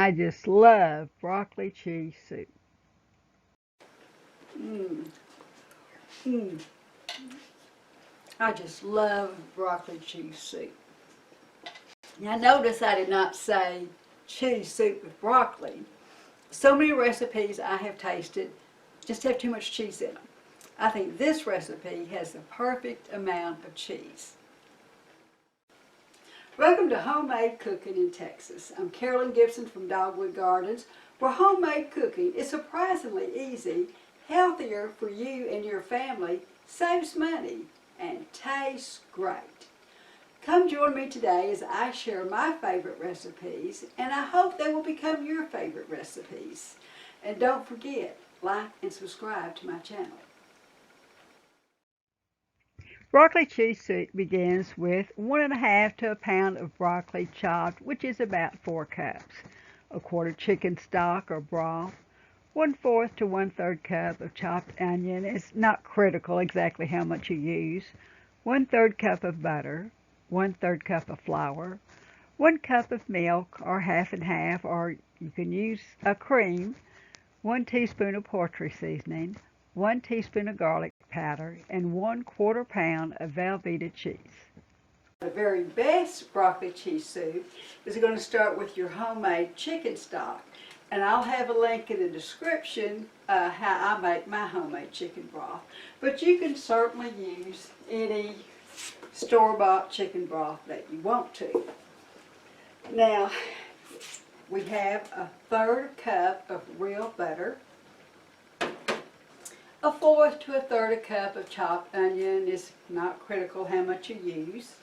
I just love broccoli cheese soup. Mmm. Mmm. I just love broccoli cheese soup. Now notice I did not say cheese soup with broccoli. So many recipes I have tasted just have too much cheese in them. I think this recipe has the perfect amount of cheese. Welcome to Homemade Cooking in Texas. I'm Carolyn Gibson from Dogwood Gardens, where homemade cooking is surprisingly easy, healthier for you and your family, saves money, and tastes great. Come join me today as I share my favorite recipes, and I hope they will become your favorite recipes. And don't forget, like and subscribe to my channel. Broccoli cheese soup begins with 1½ to a pound of broccoli chopped, which is about 4 cups, a quart of chicken stock or broth, 1/4 to 1/3 cup of chopped onion. It's not critical exactly how much you use. 1/3 cup of butter, 1/3 cup of flour, 1 cup of milk or half and half, or you can use a cream, 1 teaspoon of poultry seasoning, 1 teaspoon of garlic powder, and 1/4 pound of Velveeta cheese. The very best broccoli cheese soup is going to start with your homemade chicken stock. And I'll have a link in the description how I make my homemade chicken broth. But you can certainly use any store-bought chicken broth that you want to. Now, we have 1/3 cup of real butter, 1/4 to 1/3 cup of chopped onion. Is not critical how much you use.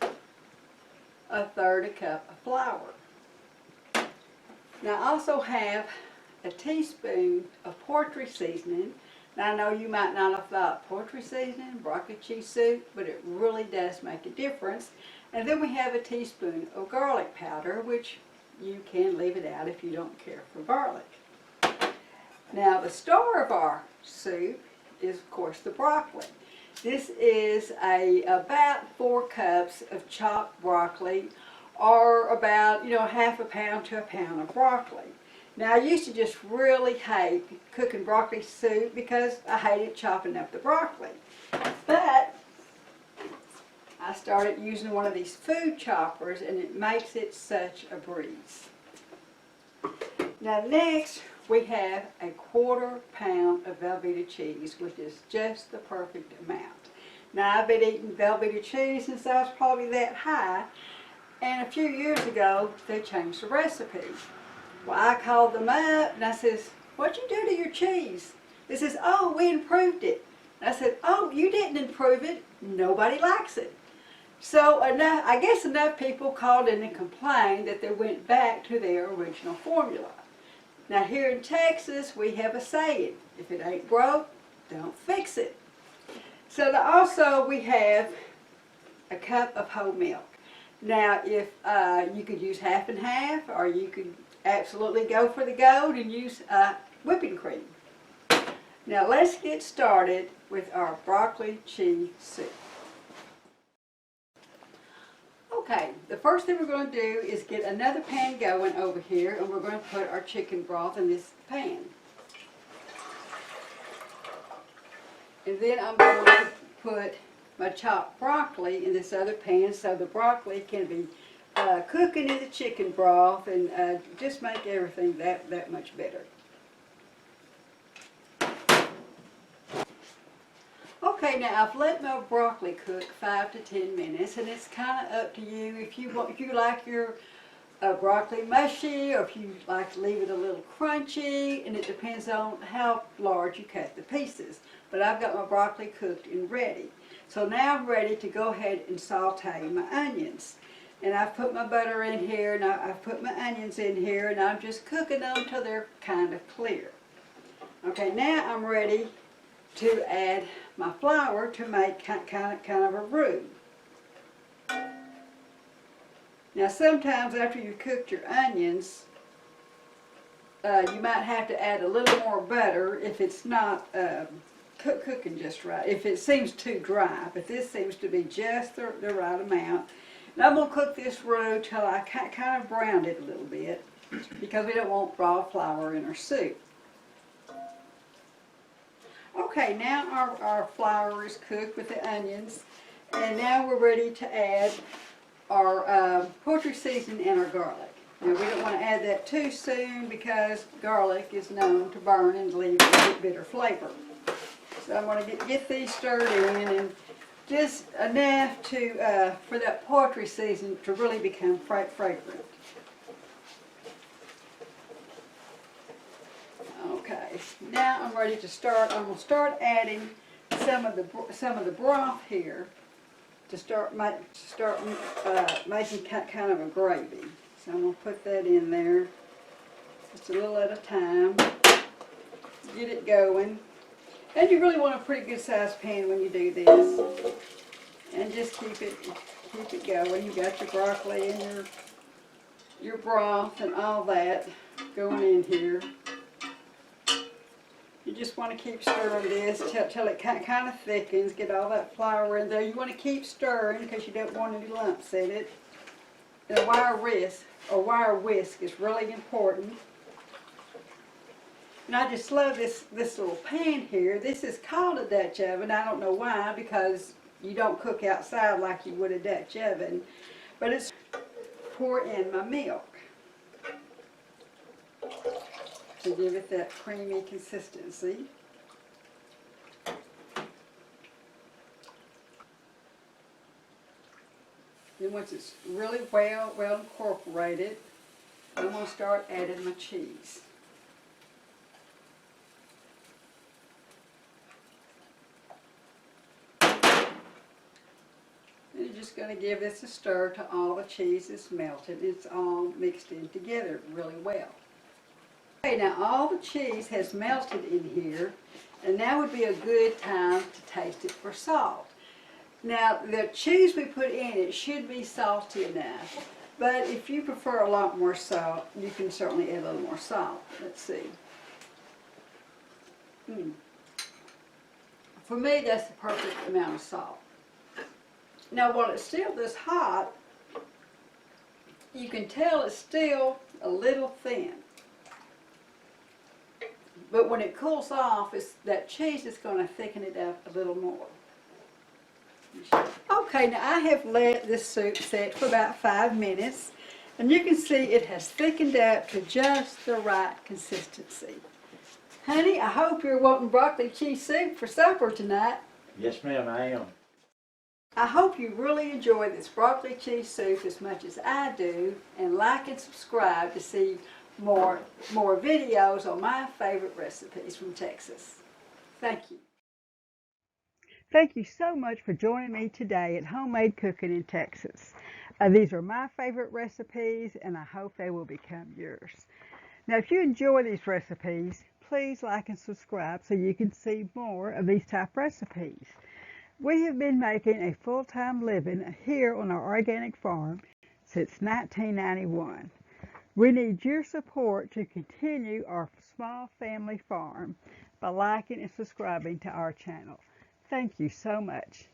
1/3 cup of flour. Now I also have a teaspoon of poultry seasoning. Now I know you might not have thought poultry seasoning, broccoli cheese soup, but it really does make a difference. And then we have a teaspoon of garlic powder, which you can leave it out if you don't care for garlic. Now the star of our soup is of course the broccoli. This is about 4 cups of chopped broccoli, or about, ½ a pound to a pound of broccoli. Now I used to just really hate cooking broccoli soup because I hated chopping up the broccoli. But I started using one of these food choppers and it makes it such a breeze. Now next we have a 1/4 pound of Velveeta cheese, which is just the perfect amount. Now I've been eating Velveeta cheese since I was probably that high. And a few years ago, they changed the recipe. Well, I called them up and I says, "What'd you do to your cheese?" They says, "Oh, we improved it." And I said, "Oh, you didn't improve it. Nobody likes it." So I guess enough people called in and complained that they went back to their original formula. Now here in Texas, we have a saying, if it ain't broke, don't fix it. So also we have a cup of whole milk. Now, if you could use half and half, or you could absolutely go for the gold and use whipping cream. Now, let's get started with our broccoli cheese soup. Okay, the first thing we're going to do is get another pan going over here, and we're going to put our chicken broth in this pan. And then I'm going to put my chopped broccoli in this other pan so the broccoli can be cooking in the chicken broth and just make everything that much better. Okay, now I've let my broccoli cook 5 to 10 minutes, and it's kind of up to you if you like your broccoli mushy, or if you like to leave it a little crunchy, and it depends on how large you cut the pieces. But I've got my broccoli cooked and ready. So now I'm ready to go ahead and saute my onions. And I've put my butter in here, and I've put my onions in here, and I'm just cooking them until they're kind of clear. Okay, now I'm ready to add my flour to make kind of a roux. Now sometimes after you've cooked your onions, you might have to add a little more butter if it's not cooking just right, if it seems too dry, but this seems to be just the right amount. And I'm going to cook this roux till I kind of browned it a little bit. because we don't want raw flour in our soup. Okay, now our flour is cooked with the onions, and now we're ready to add our poultry seasoning and our garlic. Now we don't want to add that too soon because garlic is known to burn and leave a bitter flavor. So I'm going to get these stirred in, and just enough to for that poultry seasoning to really become fragrant. Okay, now I'm ready to start. I'm going to start adding some of the broth here to start making kind of a gravy. So I'm going to put that in there just a little at a time. Get it going. And you really want a pretty good sized pan when you do this. And just keep it going. You got your broccoli and your broth and all that going in here. You just want to keep stirring this till it kind of thickens. Get all that flour in there. You want to keep stirring because you don't want any lumps in it. And a wire whisk is really important. And I just love this little pan here. This is called a Dutch oven. I don't know why, because you don't cook outside like you would a Dutch oven. But it's pour in my milk to give it that creamy consistency. Then once it's really well incorporated, I'm going to start adding my cheese. And you're just going to give this a stir till all the cheese is melted. It's all mixed in together really well. Okay, now all the cheese has melted in here, and now would be a good time to taste it for salt. Now the cheese we put in it should be salty enough, but if you prefer a lot more salt, you can certainly add a little more salt. Let's see. For me, that's the perfect amount of salt. Now while it's still this hot, you can tell it's still a little thin. But when it cools off, that cheese is going to thicken it up a little more. Okay, now I have let this soup set for about 5 minutes, and you can see it has thickened up to just the right consistency. Honey, I hope you're wanting broccoli cheese soup for supper tonight. Yes, ma'am, I am. I hope you really enjoy this broccoli cheese soup as much as I do, and like and subscribe to see more videos on my favorite recipes from Texas. Thank you. Thank you so much for joining me today at Homemade Cooking in Texas. These are my favorite recipes, and I hope they will become yours. Now, if you enjoy these recipes, please like and subscribe so you can see more of these type recipes. We have been making a full-time living here on our organic farm since 1991. We need your support to continue our small family farm by liking and subscribing to our channel. Thank you so much.